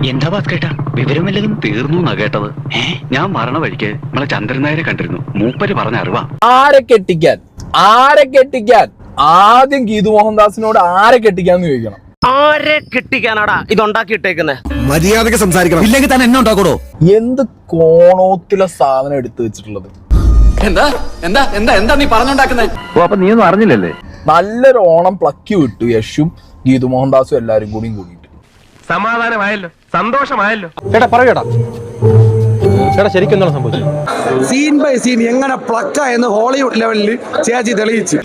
എന്താ ഭാസ്കരേട്ടാ, വിവരമില്ലതും തീർന്നു എന്നാ കേട്ടത്. ഞാൻ മരണ വഴിക്ക് നമ്മളെ ചന്ദ്രൻ നായരെ കണ്ടിരുന്നു. മൂപ്പര് പറഞ്ഞ അറിവാ. ആരെ കെട്ടിക്കാൻ ആദ്യം ഗീതു മോഹൻദാസിനോട് ആരെ കെട്ടിക്കാന്ന് ചോദിക്കണം. ആരെ കെട്ടിക്കാനാടാ ഇതുണ്ടാക്കിയിട്ടേക്കുന്നത്? മര്യാദക്ക് സംസാരിക്കണം, ഇല്ലെങ്കിൽ തന്നെ എന്നെ ഉണ്ടാക്കൂടോ. എന്ത് കോണോത്തിലെ സാധനം എടുത്തു വെച്ചിട്ടുള്ളത്. എന്താ എന്താ എന്താ എന്താ നീ പറഞ്ഞുണ്ടാക്കുന്നത്? അപ്പൊ നീ ഒന്നും അറിഞ്ഞില്ലല്ലേ? നല്ലൊരു ഓണം പ്ലക്കി വിട്ടു യശും ഗീതു മോഹൻദാസും എല്ലാരും കൂടിയിട്ട്. സമാധാനമായല്ലോ, സന്തോഷമായല്ലോ. ചേട്ടാ പറയൂടാ, ചേട്ടാ ശരിക്കും എന്താണ് സംഭവിച്ചത്? സീൻ ബൈ സീൻ എങ്ങനെ പ്ലക്ക എന്ന് ഹോളിവുഡ് ലെവലിൽ ചേച്ചി തെളിയിച്ചു.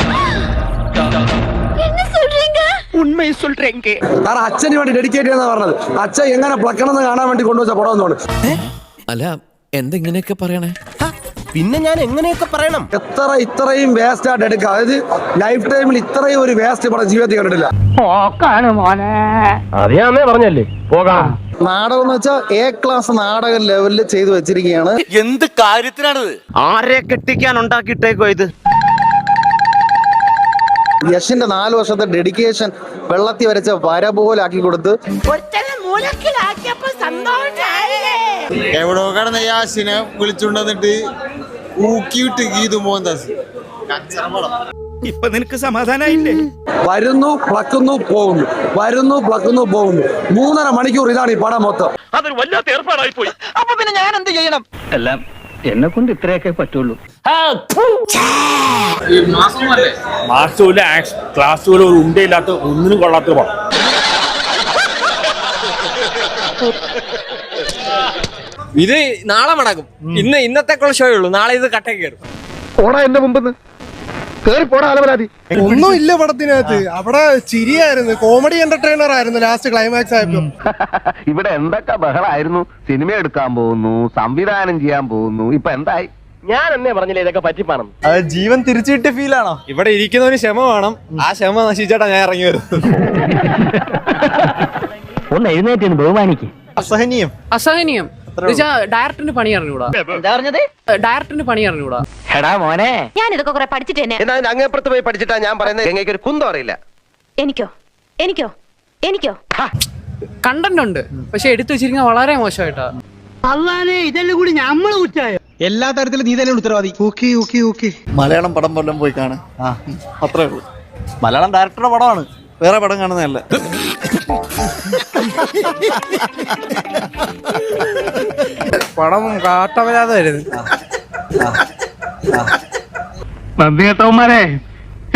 കാരണം അച്ഛന് വേണ്ടി ഡെഡിക്കേറ്റ് ചെയ്യുന്ന പറഞ്ഞത്. അച്ഛൻ എങ്ങനെ പ്ലക്കണമെന്ന് കാണാൻ വേണ്ടി കൊണ്ടുവച്ച പടം എന്നോട്. അല്ല എന്തെങ്ങനെയൊക്കെ പറയണേ? പിന്നെ ഞാൻ എങ്ങനെയൊക്കെ പറയണം? ഇത്രയും വേസ്റ്റ് ആയിട്ട് എടുക്കുക. അതായത് ലൈഫ് ടൈമിൽ ഇത്രയും ഒരു വേസ്റ്റ് പടം ജീവിതത്തിൽ കണ്ടിട്ടില്ല. അറിയാന്നേ പറഞ്ഞല്ലേ, പോകാം. നാടകം എന്ന് വെച്ചാൽ A ക്ലാസ് നാടക ലെവലിൽ ചെയ്തു വെച്ചിരിക്കുകയാണ്. എന്ത് കാര്യത്തിനാണിത്? ആരെ കെട്ടിക്കാൻ ഉണ്ടാക്കിയിട്ടേക്കോ ഇത്? യശിന്റെ 4 വർഷത്തെ ഡെഡിക്കേഷൻ വെള്ളത്തിൽ വരച്ച വര പോലെ ആക്കി കൊടുത്ത് എവിടോ കടന്ന യാസിനെ വിളിച്ചുകൊണ്ടിട്ട് ഊക്കിയിട്ട് ഗീതു മോഹൻദാസ്. ഇപ്പൊ നിനക്ക് സമാധാനായില്ലേ? വരുന്നു പ്ലക്കുന്നു പോകുന്നു, വരുന്നു പ്ലക്കുന്നു പോകുന്നു. 3.5 മണിക്കൂർ ഇതാണ് ഈ പടം മൊത്തം. അതൊരു വല്ലാത്ത ഏർപ്പാടായി പോയി. അപ്പൊ പിന്നെ ഞാൻ എന്ത് ചെയ്യണം? എല്ലാം എന്നെ കൊണ്ട് ഇത്രയൊക്കെ പറ്റുള്ളൂ. മാസ്റ്റൂല ക്ലാസ്സുകൾ ഒരു ഉണ്ടയില്ലാത്ത ഒന്നിനും കൊള്ളാത്ത പടം. ഇത് നാളെ മടങ്ങും. ഇന്നത്തേക്കുള്ള ഷോ ഉള്ളൂ, നാളെ ഇത് കട്ടേ കയറും. പോടാ എന്റെ മുമ്പ് കേറി പോടാ അലവരാതി. ഒന്നും ഇല്ല പടത്തിനകത്ത്. അവിടെ ചിരിയായിരുന്നു, കോമഡി എന്റർടൈനർ ആയിരുന്നു ലാസ്റ്റ് ക്ലൈമാക്സ് ആയപ്പോ. ഇവിടെ എന്തൊക്കെ ബഹളായിരുന്നു. സിനിമ എടുക്കാൻ പോകുന്നു, സംവിധാനം ചെയ്യാൻ പോകുന്നു. ഇപ്പൊ എന്തായി? ഞാൻ എന്നേ പറഞ്ഞില്ലേ ഇതൊക്കെ പറ്റിപ്പാണം. അത് ജീവൻ തിരിച്ചു കിട്ടിയ ഫീലാണോ? ഇവിടെ ഇരിക്കുന്നവന് ക്ഷമ വേണം. ആ ക്ഷമ നശിച്ചേട്ടാ ഞാൻ ഇറങ്ങി വരും. ഒന്ന് എഴുന്നേറ്റ് ബഹുമാനിക്ക്. അസഹനീയം ഡയറക്ടറിന് പണി അറിഞ്ഞൂടാ. ഡയറക്ടറിന് പണി അറിഞ്ഞൂടാ. എടാ മോനെ, ഞാൻ ഇതൊക്കെ കുറെ പഠിച്ചിട്ട് തന്നെ. എന്നാ അങ്ങേപ്പുറത്ത് പോയി പഠിച്ചിട്ടാ ഞാൻ പറയുന്നത്. എങ്ങനെ ഒരു കുന്തം അറിയില്ല. എനിക്കോ കണ്ടന്റ് ഉണ്ട്, പക്ഷെ എടുത്തു വെച്ചിരിക്കുന്ന വളരെ മോശമായിട്ടാ. ഇതെല്ലാം കൂടി നമ്മള് കുറ്റായോ? എല്ലാ തരത്തിലും നീ തന്നെ ഉത്തരവാദി. ഓക്കെ മലയാളം പടം വല്ലതും പോയി കാണാൻ അത്രേ ഉള്ളൂ. മലയാളം ഡയറക്ടറുടെ പടമാണ്, വേറെ പടം കാണുന്നതല്ല. പടം കാട്ടവരാതായിരുന്നു. നന്ദി കേട്ടവന്മാരെ,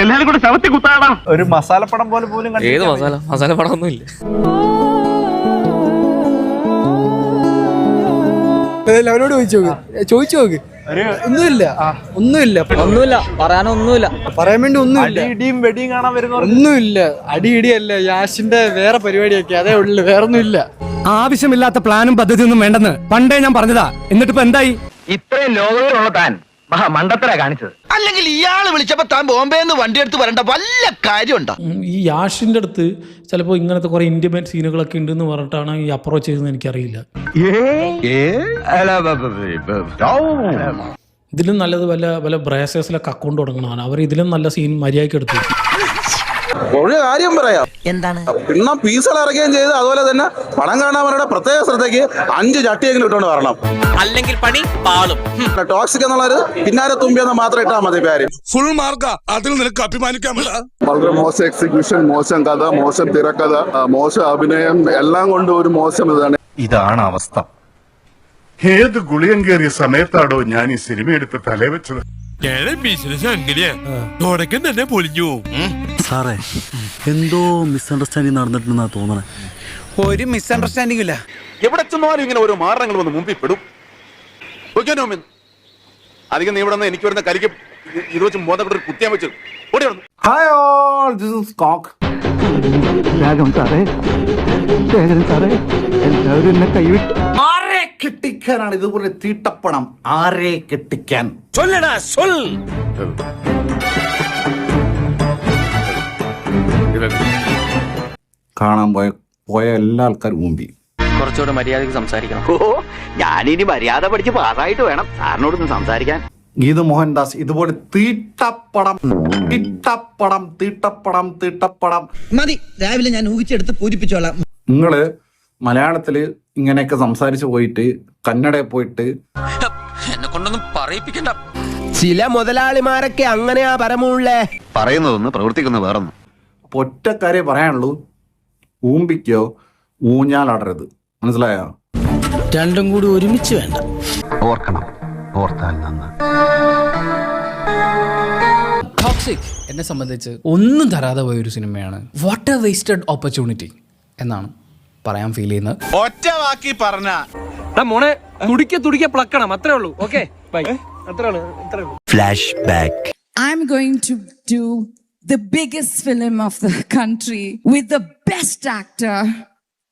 എല്ലാരും കൂടെ ശവത്തി കുത്താടാ. ഒരു മസാല പടം പോലെ പോലും ഏത് മസാല പടം ഒന്നും ഇല്ല. അവനോട് ചോദിച്ചു നോക്ക്. ഒന്നുമില്ല പറയാൻ വേണ്ടി ഒന്നുമില്ല. ഇടിയും വെടിയും കാണാൻ വരുന്ന ഒന്നുമില്ല. അടിയല്ല, യാഷിന്റെ വേറെ പരിപാടിയൊക്കെ അതേ ഉള്ളു, വേറൊന്നുമില്ല. ആവശ്യമില്ലാത്ത പ്ലാനും പദ്ധതിയൊന്നും വേണ്ടെന്ന് പണ്ടേ ഞാൻ പറഞ്ഞതാ. എന്നിട്ടിപ്പോ എന്തായി? ഇത്രയും ലോകത്തിലുള്ള താൻ മണ്ടത്തരാ കാണിച്ചത്. അല്ലെങ്കിൽ ഇയാള് വിളിച്ചപ്പോ താൻ ബോംബെന്ന് വണ്ടി എടുത്ത് വരേണ്ട വല്ല കാര്യമുണ്ടോ? ഈ യാഷിന്റെ അടുത്ത് ചിലപ്പോൾ ഇങ്ങനത്തെ കുറെ ഇന്റിമേറ്റ് സീനുകളൊക്കെ ഉണ്ടെന്ന് പറഞ്ഞിട്ടാണ് ഈ അപ്രോച്ച് ചെയ്തതെന്ന് എനിക്കറിയില്ല. ഇതിലും നല്ലത് വല്ല ബ്രേസേഴ്സിലൊക്കെ അക്കൗണ്ട് തുടങ്ങണമാണ്. അവർ ഇതിലും നല്ല സീൻ മര്യാദയ്ക്ക് എടുത്തു. ഒരു കാര്യം പറയാം, എന്താണ്? പിന്നെ പീസുകൾ ഇറക്കുകയും ചെയ്ത് അതുപോലെ തന്നെ പണം കാണാൻ പ്രത്യേക ശ്രദ്ധയ്ക്ക് 5 ചട്ടിയെങ്കിലും ഇട്ടുകൊണ്ട് വരണം. അല്ലെങ്കിൽ പണി പാളും. ടോക്സിക് എന്നുള്ളൊരു പിന്നാലെ തുമ്പിയെന്ന് മാത്രം ഇട്ടാൽ മതി. കാര്യം ഫുൾ മാർക്കാ, അതിൽ നിനക്ക് അഭിമാനിക്കാൻ. വളരെ മോശം എക്സിക്യൂഷൻ, മോശം കഥ, മോശം തിരക്കഥ, മോശം അഭിനയം, എല്ലാം കൊണ്ട് ഒരു മോശം ഇതാണ്. ഇതാണ് അവസ്ഥ. ഏത് ഗുളിയം കയറിയ സമയത്താണോ ഞാൻ ഈ സിനിമ എടുത്ത് തലേ വെച്ചത്. തന്നെ പൊളിഞ്ഞു. സാറേ, എന്തോ മിസ്അണ്ടർസ്റ്റാൻഡിങ് നടന്നിട്ടുണ്ടെന്നാ തോന്നണേ. ഒരു മിസ്അണ്ടർസ്റ്റാൻഡിംഗ് ഇല്ല. എവിടെ ചെന്നാലും ഇങ്ങനെ ഓരോ മാറങ്ങൾ വന്ന് മുമ്പിൽ പെടും. അധികം നീ ഇവിടെ നിന്ന് എനിക്ക് വരുന്ന കരിക്ക് ഇത് വെച്ച് മോദപ്പെട്ടൊരു കുത്തിയാൻ വെച്ചു ഓടി വന്നു. Hi all, this is coke. ആരെ കെട്ടിക്കാനാണ് ഇതുപോലെ തീട്ടപ്പണം? ആരെ കെട്ടിക്കാൻ? കാണാൻ പോയ എല്ലാ ആൾക്കാരും മുമ്പി. കുറച്ചുകൂടെ മര്യാദക്ക് സംസാരിക്കണം. ഞാനിനി മര്യാദ പഠിച്ച് പാസ്സായിട്ട് വേണം സാറിനോടൊന്ന് സംസാരിക്കാൻ. ഗീതു മോഹൻദാസ് ഇതുപോലെ തീട്ടപ്പടം മതി, രാവിലെ ഞാൻ ഊഹിച്ചെടുത്ത് പൂരിപ്പിച്ചോളാം. നിങ്ങള് മലയാളത്തില് ഇങ്ങനെയൊക്കെ സംസാരിച്ചു പോയിട്ട് കന്നഡയിൽ പോയിട്ട് എന്നെ കൊണ്ടൊന്നും പറയിപ്പിക്കണ്ട. ചില മുതലാളിമാരൊക്കെ അങ്ങനെയാ പരമുള്ളേ. പറയുന്നതൊന്ന് പ്രവർത്തിക്കുന്ന വേറൊന്നും. ഒറ്റക്കാരെ പറയാനുള്ളൂ, ഊമ്പിക്കോ ഊഞ്ഞാലാടരുത്. മനസ്സിലായോ? രണ്ടും കൂടി ഒരുമിച്ച് വേണ്ട. ഓർക്കണം, ഓർത്താൽ നന്ന്. ടോക്സിക് എന്നെ സംബന്ധിച്ച് ഒന്നും തരാതെ പോയ ഒരു സിനിമയാണ്. വാട്ട് എ വേസ്റ്റഡ് ഓപ്പർച്യൂണിറ്റി എന്നാണ് പറയാൻ ഫീൽ ചെയ്യുന്നത്. ഒറ്റ വാക്കി പറഞ്ഞ മോനെ തുടിക്ക പ്ലക്കണം, അത്രേ ഉള്ളൂ. Okay bye. അത്രേ ഉള്ളൂ. Flash back. I'm going to do the biggest film of the country with the best actor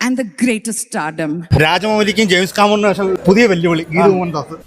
and the greatest stardom. രാജമൗലിക്കും ജെയിംസ് കാമറിനും പുതിയ വെല്ലുവിളി ഗീതു മോഹൻദാസ്.